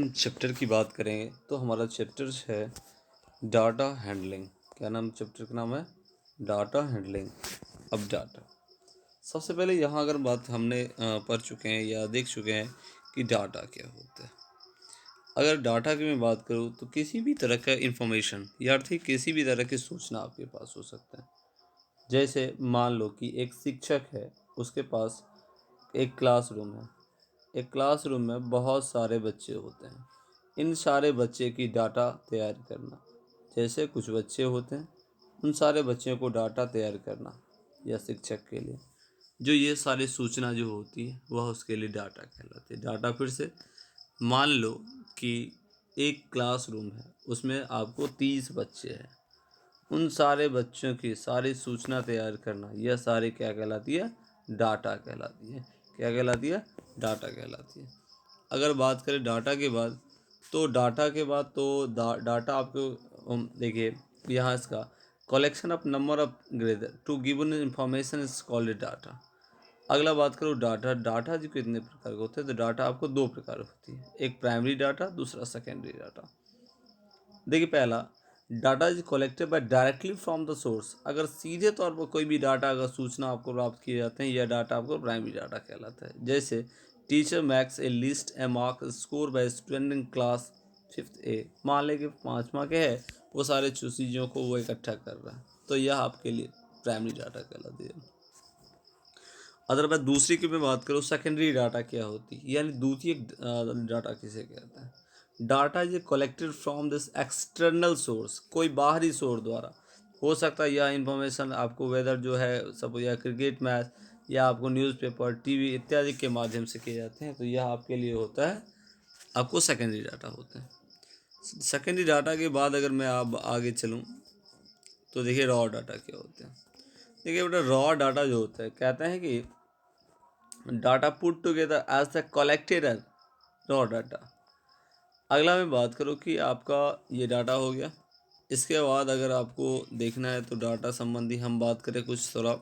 हम चैप्टर की बात करें तो हमारा चैप्टर है डाटा हैंडलिंग। क्या नाम चैप्टर का नाम है? Data handling. अब डाटा, सबसे पहले यहाँ अगर बात हमने पढ़ चुके हैं या देख चुके हैं कि डाटा क्या होता है। अगर डाटा की मैं बात करूँ तो किसी भी तरह का इंफॉर्मेशन या ठीक किसी भी तरह की सूचना आपके पास हो सकता है। जैसे मान लो कि एक शिक्षक है, उसके पास एक क्लासरूम है। एक क्लासरूम में बहुत सारे बच्चे होते हैं। इन सारे बच्चे की डाटा तैयार करना, जैसे कुछ बच्चे होते हैं, उन सारे बच्चों को डाटा तैयार करना या शिक्षक के लिए जो ये सारी सूचना जो होती है वह उसके लिए डाटा कहलाती है। डाटा फिर से मान लो कि एक क्लासरूम है, उसमें आपको 30 बच्चे हैं। उन सारे बच्चों की सारी सूचना तैयार करना, यह सारी क्या कहलाती है? डाटा कहलाती है। क्या कहलाती है? डाटा कहलाती है। अगर बात करें डाटा के बाद, तो डाटा के बाद तो डाटा आपको देखिए यहाँ इसका collection of number of grader to given information is called data. अगला बात करो डाटा। डाटा जो कितने प्रकार के होते हैं, तो डाटा आपको दो प्रकार होती है, एक प्राइमरी डाटा, दूसरा सेकेंडरी डाटा। देखिए पहला, data is collected by directly from the source. अगर सीधे तौर पर कोई भी डाटा अगर सूचना आपको प्राप्त किए जाते हैं, यह डाटा आपको प्राइमरी डाटा कहलाता है। जैसे teacher max A list A mark score bye student in class 5th ए। मान लें कि 5वां के है, वो सारे चीज़ों को वो इकट्ठा कर रहा है, तो यह आपके लिए प्राइमरी डाटा कहलाती है। अदरवाइज दूसरी की मैं बात करूँ, सेकेंडरी डाटा क्या होती है, यानी द्वितीयक डाटा किसे कहते हैं। Data is collected from this external source, कोई बाहरी सोर्स द्वारा। हो सकता है यह इंफॉर्मेशन आपको वेदर जो है सब, या क्रिकेट मैच, या आपको न्यूज़पेपर, टीवी इत्यादि के माध्यम से किए जाते हैं, तो यह आपके लिए होता है, आपको सेकेंडरी डाटा होता है। सेकेंडरी डाटा के बाद अगर मैं आप आगे चलूँ तो देखिए रॉ डाटा क्या होते हैं। देखिए बेटा, रॉ डाटा जो होता है, कहते हैं कि data put together as the collected raw data. अगला मैं बात करूँ कि आपका ये डाटा हो गया। इसके बाद अगर आपको देखना है तो डाटा संबंधी हम बात करें कुछ थोड़ा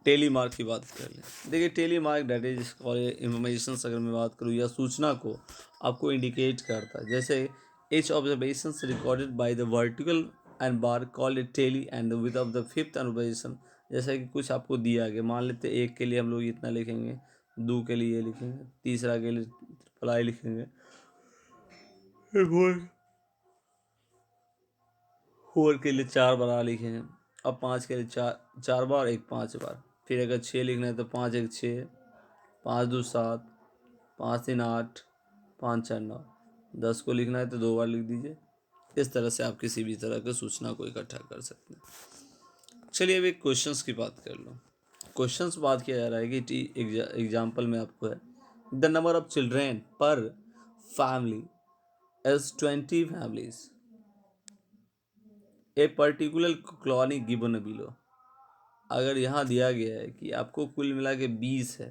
टेलीमार्क की बात कर लें। देखिए टेलीमार्क डाटा जिसको इंफॉर्मेशन अगर मैं बात करूँ या सूचना को आपको इंडिकेट करता है। जैसे each observation recorded by the vertical and bar called a tally and with of the fifth observation. जैसे कि कुछ आपको दिया गया, मान लेते एक के लिए हम लोग इतना लिखेंगे, दो के लिए लिखेंगे, तीसरा के लिए ट्रिपल लिखेंगे, फोर के लिए 4 बार लिखेंगे, अब 5 के लिए 4 बार, एक 5 बार। फिर अगर 6 लिखना है तो 5 एक 6, 5 2 7, 5 3 8, 5 4 9। 10 को लिखना है तो 2 बार लिख दीजिए। इस तरह से आप किसी भी तरह की सूचना को इकट्ठा कर सकते हैं। चलिए अब एक क्वेश्चंस की बात कर लो। क्वेश्चंस बात किया जा रहा है कि एग्जाम्पल में आपको है, द नंबर ऑफ चिल्ड्रेन पर family is 20 families, a particular colony given below. अगर यहाँ दिया गया है कि आपको कुल मिला के 20 है,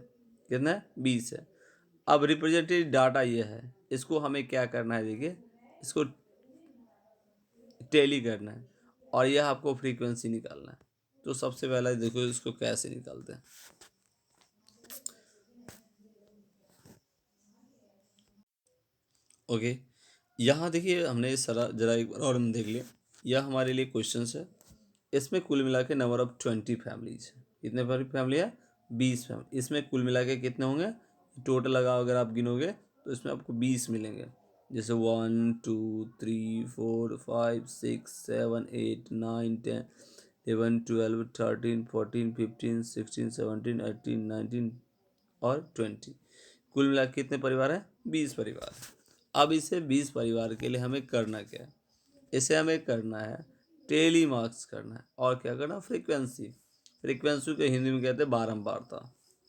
कितना है? 20 है। अब रिप्रेजेंटेटिव डाटा ये है, इसको हमें क्या करना है, देखिए इसको टैली करना है और यह आपको फ्रीक्वेंसी निकालना है। तो सबसे पहला देखो इसको कैसे निकालते हैं। ओके, यहाँ देखिए हमने सारा जरा एक बार और हम देख लिया। यह हमारे लिए क्वेश्चन है। इसमें कुल मिला के नंबर ऑफ 20 फैमिलीज है। कितने फैमिली है? 20 फैमिली। इसमें कुल मिला के कितने होंगे टोटल लगा, अगर आप गिनोगे तो इसमें आपको 20 मिलेंगे। जैसे 1 2 3 4 5 6 7 8 9 10 11 12 13 14 15 16 17 18 19 और 20। कुल मिला के कितने परिवार हैं? 20 परिवार। अब इसे 20 परिवार के लिए हमें करना क्या है? इसे हमें करना है टेली मार्क्स करना है, और क्या करना? फ्रीक्वेंसी। फ्रीक्वेंसी को हिंदी में कहते हैं बारंबारता।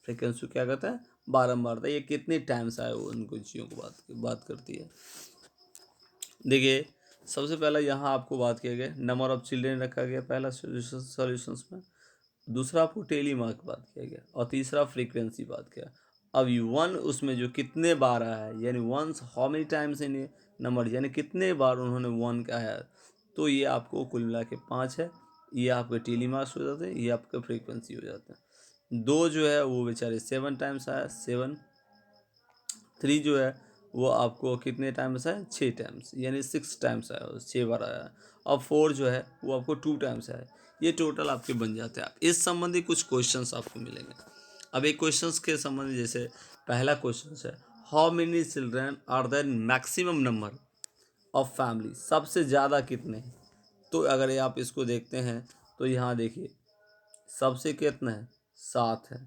फ्रीक्वेंसी क्या कहता है? बारंबारता। ये कितने टाइम्स आए वो उनको चीज़ों को बात करती है। देखिए सबसे पहला यहाँ आपको बात किया गया नंबर ऑफ चिल्ड्रेन रखा गया पहला सॉल्यूशंस में, दूसरा आपको टेली मार्क बात किया गया, और तीसरा फ्रीक्वेंसी बात किया। अब वन उसमें जो कितने बार आया है, यानी once how many times in number, यानी कितने बार उन्होंने वन का है, तो ये आपको कुल मिला के 5 है। ये आपके टेली मार्क्स हो जाते हैं, ये आपका फ्रीक्वेंसी हो जाता है। दो जो है वो बेचारे 7 टाइम्स आया, 7 3 जो है वो आपको कितने टाइम्स है, 6 टाइम्स, यानी 6 टाइम्स आया, 6 बार आया। अब 4 जो है वो आपको 2 टाइम्स आया। ये टोटल आपके बन जाते हैं। आप इस संबंधी कुछ क्वेश्चंस आपको मिलेंगे। अब एक क्वेश्चंस के संबंधी, जैसे पहला क्वेश्चन है, how many children are there maximum number of family, सबसे ज़्यादा कितने हैं। तो अगर आप इसको देखते हैं तो यहाँ देखिए सबसे कितना है, 7 है।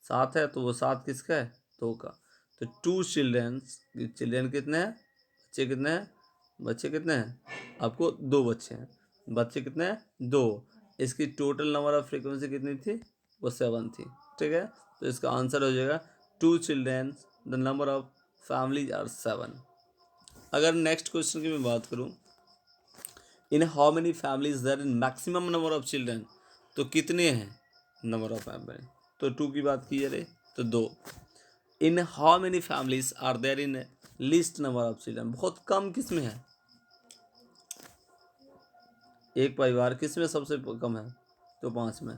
7 है तो वो 7 किसका है, 2 का। तो 2 चिल्ड्रंस, चिल्ड्रन कितने हैं, बच्चे कितने हैं, बच्चे कितने हैं, आपको 2 बच्चे हैं। बच्चे कितने हैं, 2। इसकी टोटल नंबर ऑफ फ्रीक्वेंसी कितनी थी, वो 7 थी। ठीक है, तो इसका आंसर हो जाएगा 2 children the number of families are 7। अगर नेक्स्ट क्वेश्चन की मैं बात करूँ, in how many families there in maximum number of children, तो कितने हैं नंबर ऑफ फैमिली, तो 2 की बात की जा रही, तो 2। In how many families are there in list number of children, बहुत कम किस में है, एक परिवार किस में सबसे कम है, तो 5 में।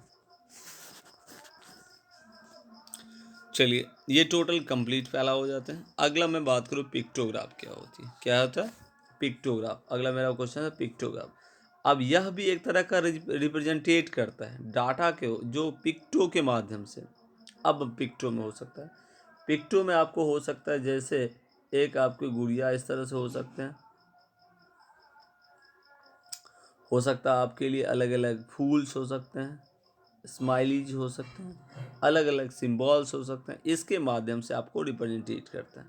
चलिए ये टोटल कंप्लीट पहला हो जाते हैं। अगला मैं बात करूँ पिक्टोग्राफ क्या होती है, क्या होता है पिक्टोग्राफ। अगला मेरा क्वेश्चन है पिक्टोग्राफ। अब यह भी एक तरह का रिप्रेजेंटेट करता है डाटा के जो पिक्टो के माध्यम से। अब पिक्टो में हो सकता है, पिक्टो में आपको हो सकता है जैसे एक आपकी गुड़िया इस तरह से हो सकता है आपके लिए अलग अलग फूल्स हो सकते हैं, स्माइलीज हो सकते हैं, अलग अलग सिंबल्स हो सकते हैं। इसके माध्यम से आपको रिप्रेजेंटेट करता है।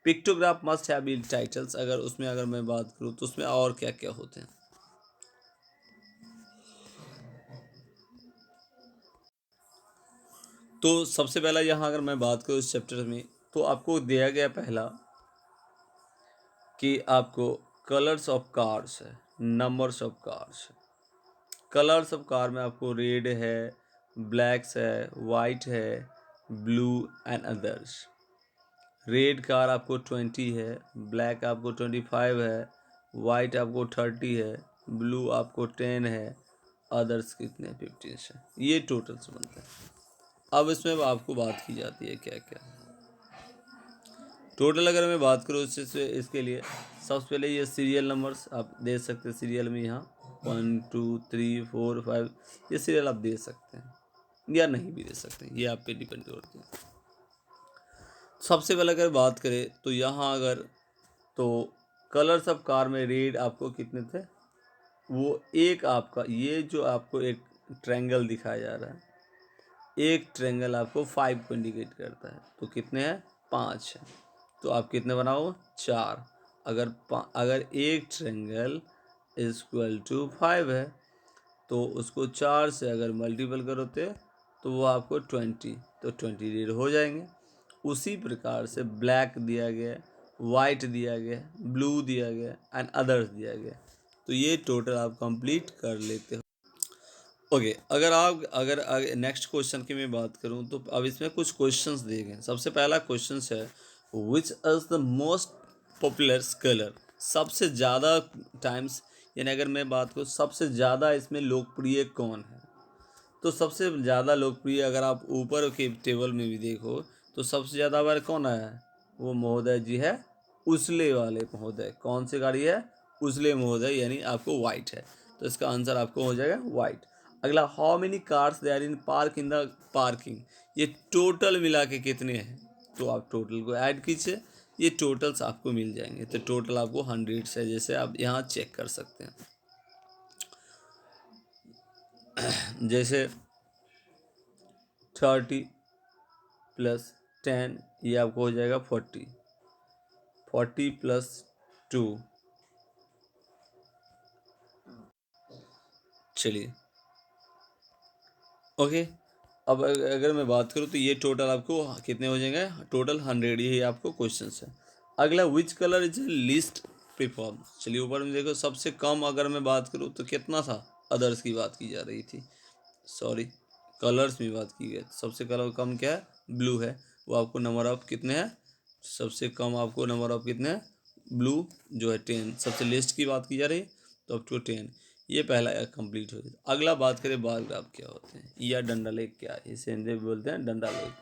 Pictograph must have be titles. अगर उसमें अगर मैं बात करूँ तो उसमें और क्या क्या होते हैं, तो सबसे पहला यहाँ अगर मैं बात करूँ इस चैप्टर में, तो आपको दिया गया पहला कि आपको कलर्स ऑफ कार्स है, नंबर्स ऑफ कार्स है। कलर्स ऑफ कार में आपको रेड है, ब्लैक्स है, वाइट है, blue and others. Red car आपको 20 है, ब्लैक आपको 25 है, वाइट आपको 30 है, ब्लू आपको 10 है, अदर्स कितने 15 है। ये टोटल्स बनते हैं। अब इसमें आपको बात की जाती है क्या क्या टोटल। अगर मैं बात करूँ इसके लिए सबसे पहले ये सीरियल नंबर्स आप दे सकते हैं। सीरियल में यहाँ 1 2 3 4 5 ये सीरियल आप दे सकते हैं या नहीं भी दे सकते हैं, ये आप पे डिपेंड करती है। सबसे पहले अगर बात करें तो यहाँ अगर तो कलर्स ऑफ कार में रेड आपको कितने थे, वो एक आपका ये जो आपको एक ट्रायंगल दिखाया जा रहा है, एक ट्रायंगल आपको 5 को इंडिकेट करता है, तो कितने हैं 5 है। तो आप कितने बनाओ 4। अगर एक ट्रायंगल इक्वल टू 5 है तो उसको 4 से अगर मल्टीपल करोगे तो वो आपको 20, तो 20 रेड हो जाएंगे। उसी प्रकार से ब्लैक दिया गया, वाइट दिया गया, ब्लू दिया गया एंड अदर्स दिया गया। तो ये टोटल आप कंप्लीट कर लेते हो। ओके, अगर नेक्स्ट क्वेश्चन की मैं बात करूं तो अब इसमें कुछ क्वेश्चंस दिए गए हैं। सबसे पहला क्वेश्चन है विच is the most popular colour, सबसे ज़्यादा टाइम्स, यानी अगर मैं बात करूँ सबसे ज़्यादा इसमें लोकप्रिय कौन है, तो सबसे ज़्यादा लोकप्रिय अगर आप ऊपर के टेबल में भी देखो तो सबसे ज़्यादा बार कौन आया है, वो महोदय जी है उजले वाले महोदय। कौन सी गाड़ी है, उजले महोदय, यानी आपको वाइट है। तो इसका आंसर आपको हो जाएगा वाइट। अगला how many cars they are in park in the parking, ये टोटल मिला के कितने हैं, तो आप टोटल को ऐड कीजिए, ये टोटल्स आपको मिल जाएंगे। तो टोटल आपको 100 है, जैसे आप यहाँ चेक कर सकते हैं। जैसे 30 प्लस 10 ये आपको हो जाएगा 40, 40 प्लस 2, चलिए ओके। अब अगर मैं बात करूँ तो ये टोटल आपको कितने हो जाएंगे, टोटल 100, यही आपको क्वेश्चन है। अगला which colour is list perform, चलिए ऊपर में देखो सबसे कम अगर मैं बात करूँ तो कितना था, अदर्स की बात की जा रही थी, सॉरी कलर्स में बात की गई। सबसे कलर कम क्या है, ब्लू है, वो आपको नंबर ऑफ कितने हैं, सबसे कम आपको नंबर ऑफ कितने हैं, ब्लू जो है 10। सबसे लिस्ट की बात की जा रही है तो अप टू 10, ये पहला कंप्लीट हो गया। अगला बात करें बार ग्राफ क्या होते हैं या डंडा लेख क्या है, इसे हिंदी में बोलते हैं डंडा लेख।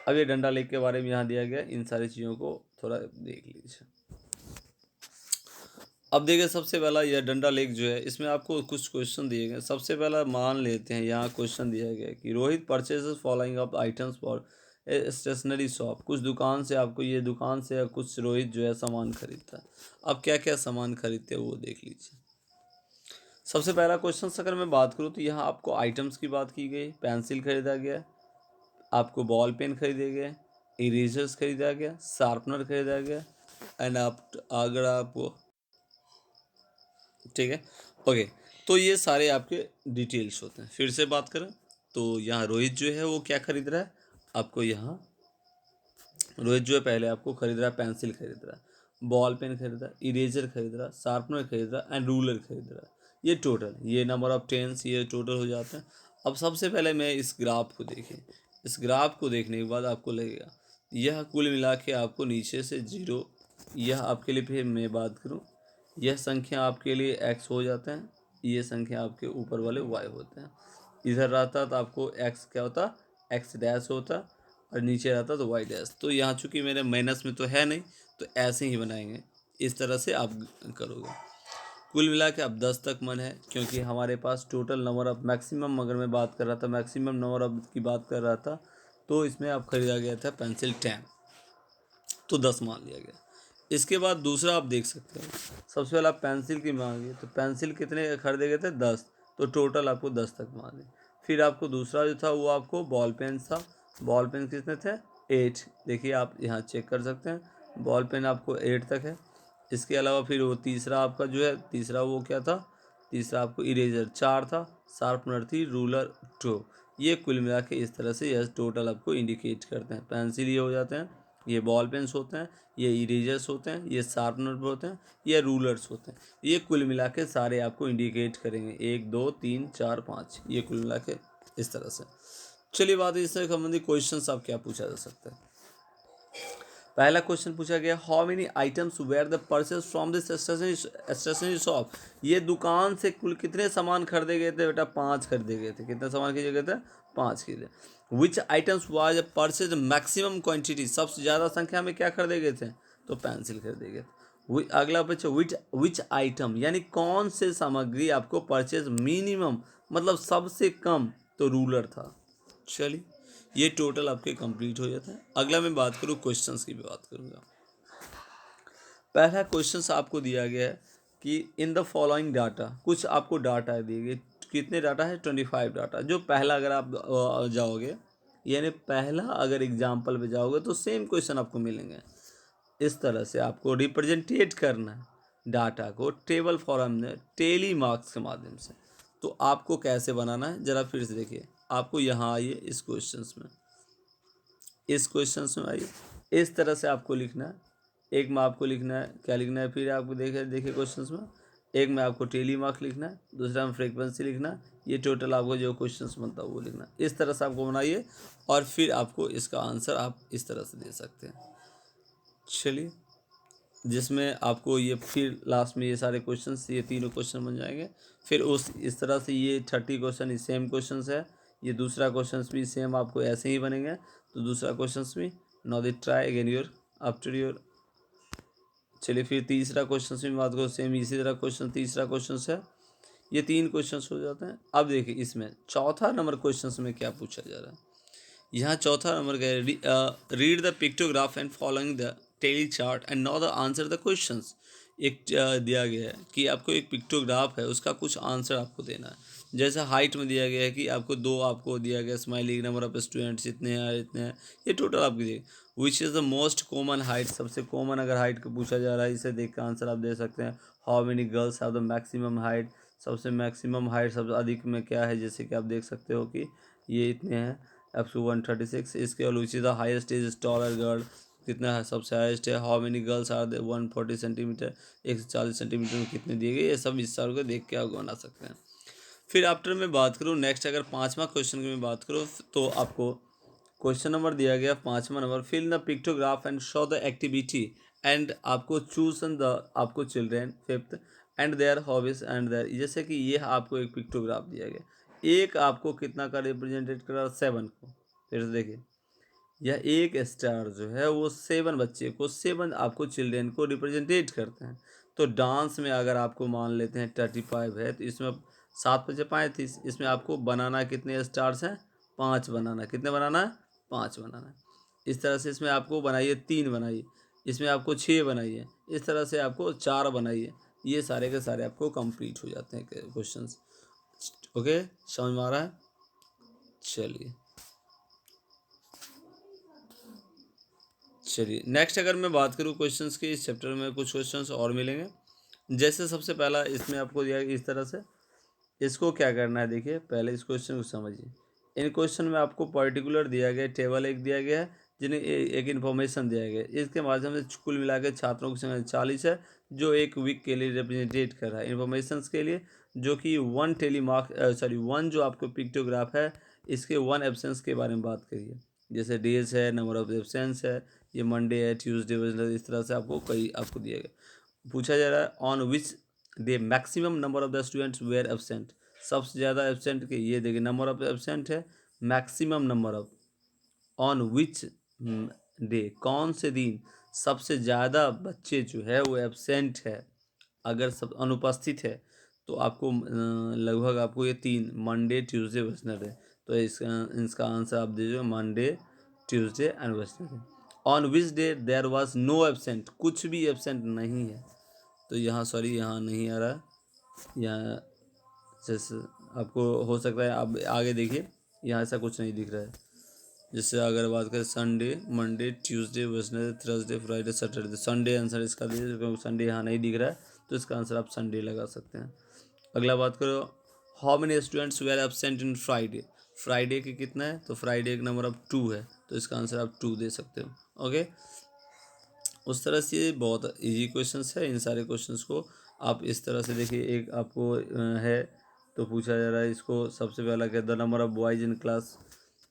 अब ये डंडा लेक के बारे में यहाँ दिया गया, इन सारी चीज़ों को थोड़ा देख लीजिए। अब देखिए सबसे पहला यह डंडा लेक जो है, इसमें आपको कुछ क्वेश्चन दिए गए। सबसे पहला मान लेते हैं यहाँ क्वेश्चन दिया गया कि Rohit purchases following up items for a stationary shop. कुछ दुकान से आपको, ये दुकान से कुछ रोहित जो है सामान खरीदता है। अब क्या क्या सामान खरीदते हैं वो देख लीजिए। सबसे पहला क्वेश्चन अगर मैं बात करूँ तो यहाँ आपको आइटम्स की बात की गई, पेंसिल खरीदा गया, आपको बॉल पेन खरीदे गए, इरेजर्स खरीदा गया, शार्पनर खरीदा गया, एंड आप अगर आपको, ठीक है, ओके, तो ये सारे आपके डिटेल्स होते हैं। फिर से बात करें तो यहाँ रोहित जो है वो क्या खरीद रहा है, आपको यहाँ रोहित जो है पहले आपको खरीद रहा है, पेंसिल खरीद रहा है, बॉल पेन खरीद रहा है, इरेजर खरीद रहा है, शार्पनर खरीद रहा है एंड रूलर खरीद रहा है। ये टोटल, ये नंबर ऑफ टेंस ये टोटल हो जाते हैं। अब सबसे पहले मैं इस ग्राफ को देखें, इस ग्राफ को देखने के बाद आपको लगेगा यह कुल मिला के आपको नीचे से जीरो, यह आपके लिए, फिर मैं बात करूँ, यह संख्या आपके लिए एक्स हो जाते हैं, ये संख्या आपके ऊपर वाले वाई होते हैं। इधर रहता तो आपको एक्स क्या होता, एक्स डैश होता, और नीचे रहता तो वाई डैश। तो यहाँ चूंकि मेरे माइनस में तो है नहीं, तो ऐसे ही बनाएंगे, इस तरह से आप करोगे। कुल मिला के अब 10 तक मन है, क्योंकि हमारे पास टोटल नंबर ऑफ मैक्सिमम, अगर मैं बात कर रहा था मैक्सिमम नंबर ऑफ की बात कर रहा था, तो इसमें आप खरीदा गया था पेंसिल 10, तो 10 मान लिया गया। इसके बाद दूसरा आप देख सकते हैं, सबसे पहले आप पेंसिल की मांगी, तो पेंसिल कितने खरीदे गए थे, 10, तो टोटल आपको 10 तक मांगे। फिर आपको दूसरा जो था वो आपको बॉल पेन था, बॉल पेन कितने थे, 8, देखिए आप यहाँ चेक कर सकते हैं, बॉल पेन आपको 8 तक है। इसके अलावा फिर वो तीसरा आपका जो है, तीसरा वो क्या था, तीसरा आपको इरेजर 4 था, शार्पनर थी, रूलर 2। ये कुल मिला के इस तरह से यह टोटल आपको इंडिकेट करते हैं। पेंसिल ये हो जाते हैं, ये बॉल पेन्स होते हैं, ये इरेजर्स होते हैं, ये शार्पनर होते हैं, ये रूलर्स होते हैं। ये कुल मिला के सारे आपको इंडिकेट करेंगे, 1 2 3 4 5, ये कुल मिला के इस तरह से। चलिए बात है इससे संबंधित क्वेश्चन आप क्या पूछा जा सकता है। पहला क्वेश्चन पूछा गया, how many items were the purchase from this stationery shop. ये दुकान से कुल कितने सामान खरीदे गए थे बेटा, 5 खरीदे गए थे। कितने सामान खरीदे गए थे, 5 खरीदे। Which items was purchase maximum quantity, सबसे ज़्यादा संख्या में क्या खरीदे गए थे, तो पेंसिल खरीदे गए थे। अगला बच्चा, विच आइटम यानी कौन से सामग्री आपको परचेज मिनिमम, मतलब सबसे कम, तो रूलर था। चलिए ये टोटल आपके कंप्लीट हो जाता है। अगला मैं बात करूँ क्वेश्चंस की भी बात करूँगा। पहला क्वेश्चंस आपको दिया गया है कि इन द फॉलोइंग डाटा, कुछ आपको डाटा दिए गए, कितने डाटा है, 25 डाटा। जो पहला अगर आप जाओगे, यानी पहला अगर एग्जाम्पल पे जाओगे तो सेम क्वेश्चन आपको मिलेंगे। इस तरह से आपको रिप्रेजेंटेट करना है डाटा को टेबल फॉर्म में, टेली मार्क्स के माध्यम से। तो आपको कैसे बनाना है जरा फिर से देखिए, आपको यहाँ आइए इस क्वेश्चंस में, इस क्वेश्चंस में आइए, इस तरह से आपको लिखना है। एक में आपको लिखना है, क्या लिखना है, फिर आपको देखिए क्वेश्चंस में, एक में आपको टेली मार्क लिखना है, दूसरा में फ्रीक्वेंसी लिखना है। ये टोटल आपको जो क्वेश्चंस बनता है वो लिखना है। इस तरह से आपको बनाइए और फिर आपको इसका आंसर आप इस तरह से दे सकते हैं। चलिए, जिसमें आपको ये फिर लास्ट में ये सारे क्वेश्चंस, ये तीनों क्वेश्चन बन जाएंगे। फिर उस इस तरह से ये 30 क्वेश्चन सेम क्वेश्चंस है। ये दूसरा क्वेश्चंस भी सेम आपको ऐसे ही बनेंगे, तो दूसरा क्वेश्चंस भी। Now they try again your after your. चलिए फिर तीसरा क्वेश्चन भी बात करो, सेम इसी तरह क्वेश्चन, तीसरा क्वेश्चन है। ये 3 क्वेश्चन हो जाते हैं। अब देखिए इसमें चौथा नंबर क्वेश्चन में क्या पूछा जा रहा है। यहाँ चौथा नंबर का है, read the pictograph and following the tally chart and now the answer the questions. एक दिया गया है कि आपको एक पिक्टोग्राफ है, उसका कुछ आंसर आपको देना है। जैसे हाइट में दिया गया है कि आपको 2 आपको दिया गया, स्माइली नंबर ऑफ स्टूडेंट्स इतने हैं इतने हैं, ये टोटल आपको दिए। विच is the most common height, सबसे कॉमन अगर हाइट को पूछा जा रहा है, इसे देख कर आंसर आप दे सकते हैं। How many girls have the maximum height, सबसे मैक्सिमम हाइट सबसे अधिक में क्या है, जैसे कि आप देख सकते हो कि ये इतने हैं अप टू 136। इसके बाद which is the highest is taller girl, कितना है सबसे हाइएस्ट है। How many girls are they 140 centimetre, 140 centimetre में कितने दिए गए, ये सब इस साल को देख के आप बना सकते हैं। फिर आफ्टर में बात करूँ नेक्स्ट, अगर 5वां क्वेश्चन की मैं बात करूँ तो आपको क्वेश्चन नंबर दिया गया 5वां नंबर, fill the pictograph and show the activity and आपको चूज द आपको children 5th and their hobbies and their, जैसे कि ये आपको एक पिक्टोग्राफ दिया गया, एक आपको कितना का रिप्रेजेंटेट कर रहा है, 7 को। फिर से देखिए या एक स्टार जो है वो 7 बच्चे को, 7 आपको चिल्ड्रेन को रिप्रेजेंटेट करते हैं। तो डांस में अगर आपको मान लेते हैं 35 है, तो इसमें 7 बचे 35, इसमें आपको बनाना कितने स्टार्स हैं, 5 बनाना। कितने बनाना है, 5 बनाना है। इस तरह से इसमें आपको बनाइए 3 बनाइए, इसमें आपको 6 बनाइए, इस तरह से आपको 4 बनाइए। ये सारे के सारे आपको कंप्लीट हो जाते हैं क्वेश्चंस। ओके, समझ में आ रहा है? चलिए चलिए नेक्स्ट अगर मैं बात करूँ क्वेश्चंस की, इस चैप्टर में कुछ क्वेश्चंस और मिलेंगे। जैसे सबसे पहला इसमें आपको दिया है इस तरह से, इसको क्या करना है, देखिए पहले इस क्वेश्चन को समझिए। इन क्वेश्चन में आपको पर्टिकुलर दिया गया, टेबल एक दिया गया है, जिन्हें एक इन्फॉर्मेशन दिया गया है। इसके माध्यम से कुल मिला के छात्रों की संख्या 40 है, जो एक वीक के लिए रिप्रेजेंटेट कर रहा है इन्फॉर्मेशन के लिए, जो कि 1 टेलीमार्क 1 जो आपको पिक्टोग्राफ है, इसके 1 एब्सेंस के बारे में बात करिए। जैसे डेज है, नंबर ऑफ एब्सेंस है, ये मंडे है, ट्यूसडे, वेडनेसडे, इस तरह से आपको कई आपको दिया गया। पूछा जा रहा है on which day maximum number of the students were absent. सबसे ज़्यादा एब्सेंट के ये देखिए नंबर ऑफ एब्सेंट है, maximum number of, on which day कौन से दिन सबसे ज़्यादा बच्चे जो है वो एब्सेंट है। अगर सब अनुपस्थित है तो आपको लगभग आपको ये 3 मंडे, ट्यूसडे, वेडनेसडे। तो इसका आंसर आप दीजिए Monday, Tuesday and Wednesday. On which day there was no absent, कुछ भी एब्सेंट नहीं है। तो यहाँ सॉरी यहाँ नहीं आ रहा, यहाँ जैसे आपको हो सकता है आप आगे देखिए, यहाँ ऐसा कुछ नहीं दिख रहा है। जैसे अगर बात करें Sunday, Monday, Tuesday, Wednesday, Thursday, Friday, Saturday, Sunday answer इसका दीजिए, क्योंकि संडे यहाँ नहीं दिख रहा है, तो इसका आंसर आप संडे लगा सकते हैं। अगला बात करो, how many students were absent in Friday. Friday के कितना है, तो फ्राइडे का नंबर ऑफ 2 है, तो इसका आंसर आप 2 दे सकते हो। ओके, उस तरह से ये बहुत इजी क्वेश्चंस है। इन सारे क्वेश्चंस को आप इस तरह से देखिए, एक आपको है तो पूछा जा रहा है इसको, सबसे पहला क्या, the number of boys in class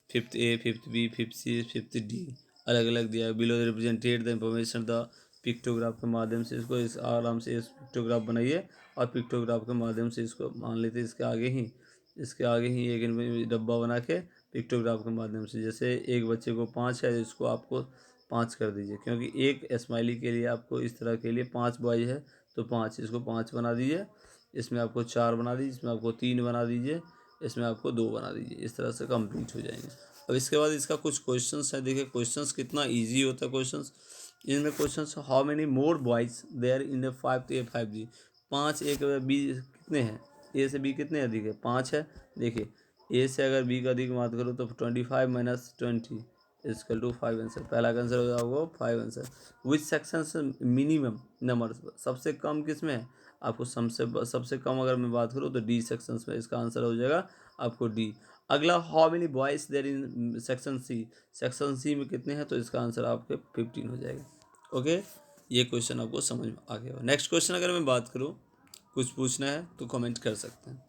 5th A, 5th B, 5th C, 5th D, अलग अलग दिया है। Below represented the information the pictograph के माध्यम से, इसको इस आराम से इस पिक्टोग्राफ बनाइए, और पिक्टोग्राफ के माध्यम से इसको मान लेते हैं इसके आगे ही एक डब्बा बना के पिक्टोग्राफ के माध्यम से, जैसे एक बच्चे को 5 है, इसको आपको 5 कर दीजिए, क्योंकि एक स्माइली के लिए आपको इस तरह के लिए 5 बॉय है, तो 5, इसको 5 बना दीजिए। इसमें आपको 4 बना दीजिए, इसमें आपको 3 बना दीजिए, इसमें आपको 2 बना दीजिए। इस तरह से कंप्लीट हो जाएंगे। अब इसके बाद इसका कुछ क्वेश्चंस है, देखिए क्वेश्चंस कितना इजी होता है क्वेश्चंस। इनमें questions, how many more boys there in A 5th A 5G। 5 एक बी कितने हैं, ए से बी कितने अधिक है, 5 है। देखिए ए से अगर बी का अधिक बात करो तो 25 माइनस 20 इजकल टू 5 आंसर। पहला का आंसर हो जाएगा 5 आंसर। विच सेक्शन से मिनिमम नंबर, सबसे कम किस में है, आपको सबसे कम अगर मैं बात करूँ तो डी सेक्शन में, इसका आंसर हो जाएगा आपको डी। अगला, how many boys there in section C. Section C में कितने हैं, तो इसका आंसर आपके 15 हो जाएगा। ओके, ये क्वेश्चन आपको समझ में आ गया। नेक्स्ट क्वेश्चन अगर मैं बात करूँ, कुछ पूछना है तो कमेंट कर सकते हैं।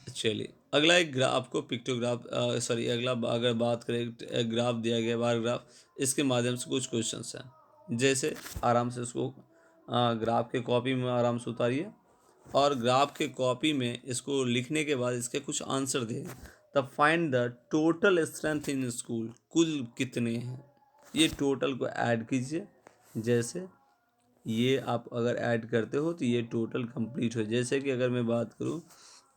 चलिए अगला एक ग्राफ को पिक्टोग्राफ सॉरी अगला अगर बात करें, एक ग्राफ दिया गया बार ग्राफ, इसके माध्यम से कुछ क्वेश्चंस हैं। जैसे आराम से इसको ग्राफ के कॉपी में आराम से उतारिए, और ग्राफ के कॉपी में इसको लिखने के बाद इसके कुछ आंसर दिए। तब find the total strength in school, कुल कितने हैं, ये टोटल को ऐड कीजिए। जैसे ये आप अगर ऐड करते हो तो ये टोटल कंप्लीट हो। जैसे कि अगर मैं बात करूँ,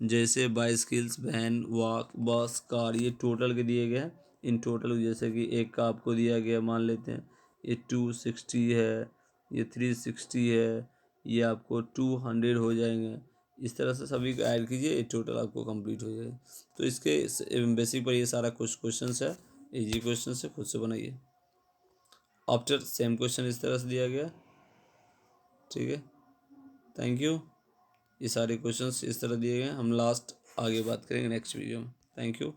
जैसे बाइसिकल्स, वैन, वॉक, बस, कार, ये टोटल के दिए गए हैं। इन टोटल जैसे कि एक का आपको दिया गया, मान लेते हैं ये 260 है, ये 360 है, ये आपको 200 हो जाएंगे। इस तरह से सभी को ऐड कीजिए, ये टोटल आपको कंप्लीट हो जाएगा। तो इसके बेसिक पर ये सारा कुछ क्वेश्चन है, इजी क्वेश्चन है, खुद से बनाइए। आफ्टर सेम क्वेश्चन इस तरह से दिया गया, ठीक है। Thank you. ये सारे क्वेश्चंस इस तरह दिए गए हैं। हम लास्ट आगे बात करेंगे नेक्स्ट वीडियो में। Thank you.